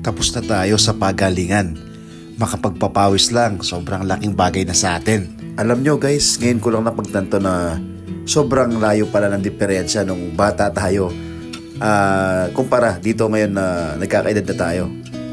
Tapos na tayo sa pagalingan. Makapagpapawis lang, sobrang laking bagay na sa atin. Alam nyo guys, ngayon ko lang napagtanto na sobrang layo pala ng diferensya nung bata tayo kumpara dito ngayon na nagkakaedad na tayo.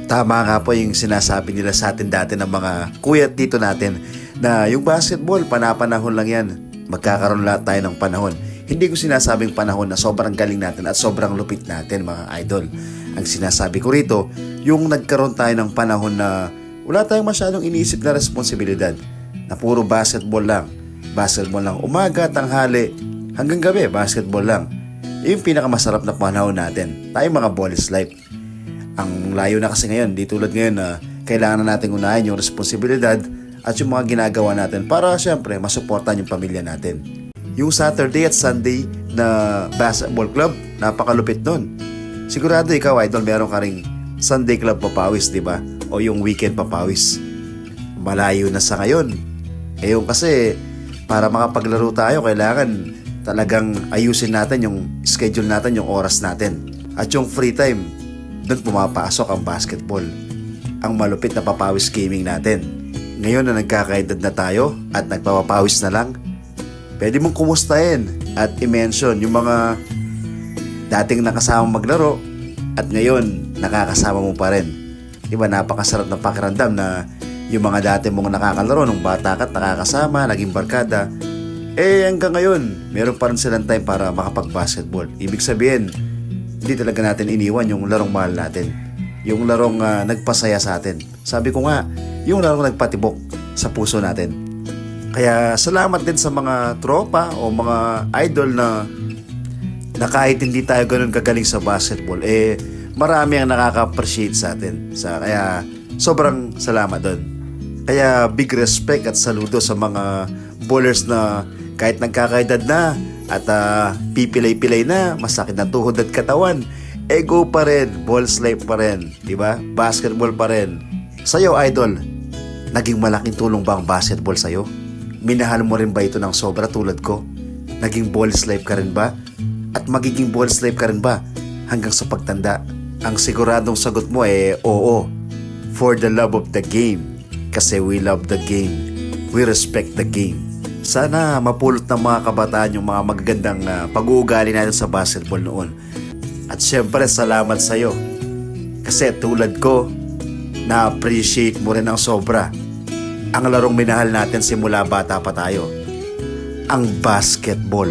Tama nga po yung sinasabi nila sa atin dati ng mga kuya at tito natin na yung basketball, panapanahon lang yan. Magkakaroon lahat tayo ng panahon. Hindi ko sinasabing panahon na sobrang galing natin at sobrang lupit natin mga idol. Ang sinasabi ko rito, yung nagkaroon tayo ng panahon na wala tayong masyadong iniisip na responsibilidad. Na puro basketball lang. Basketball lang umaga, tanghali, hanggang gabi, basketball lang. Yung pinakamasarap na panahon natin. Tayong mga boys life. Ang layo na kasi ngayon, di tulad ngayon na kailangan na natin unahin yung responsibilidad at yung mga ginagawa natin para syempre masuportan yung pamilya natin. Yung Saturday at Sunday na basketball club, napakalupit nun. Sigurado ikaw idol, meron ka ring Sunday club papawis, di ba? O yung weekend papawis. Malayo na sa ngayon. Ngayon kasi para makapaglaro tayo, kailangan talagang ayusin natin yung schedule natin, yung oras natin. At yung free time, doon pumapasok ang basketball. Ang malupit na papawis gaming natin. Ngayon na nagkakaedad na tayo at nagpapapawis na lang, pwede mong kumustahin at i-mention yung mga dating nakasama maglaro at ngayon nakakasama mo pa rin. Diba napakasarap ng pakiramdam na yung mga dati mong nakakalaro nung bata ka at nakakasama, naging barkada, hanggang ngayon meron pa rin silang time para makapag-basketball. Ibig sabihin, hindi talaga natin iniwan yung larong mahal natin, yung larong nagpasaya sa atin. Sabi ko nga, yung larong nagpatibok sa puso natin. Kaya salamat din sa mga tropa o mga idol na kahit hindi tayo ganun kagaling sa basketball, marami ang nakaka-appreciate sa atin. Kaya sobrang salamat doon. Kaya big respect at saludo sa mga ballers na kahit nagkakaedad na at pipilay-pilay na, masakit na tuhod at katawan, go pa rin, balls life pa rin, diba? Basketball pa rin. Sa'yo idol, naging malaking tulong ba ang basketball sa'yo? Minahal mo rin ba ito ng sobra tulad ko? Naging balls life ka rin ba? At magiging balls life ka rin ba hanggang sa pagtanda? Ang siguradong sagot mo oo. For the love of the game. Kasi we love the game. We respect the game. Sana mapulot ng mga kabataan yung mga magagandang pag-uugali natin sa basketball noon. At syempre salamat sa'yo. Kasi tulad ko, na-appreciate mo rin ng sobra ang larong minahal natin simula bata pa tayo. Ang basketball.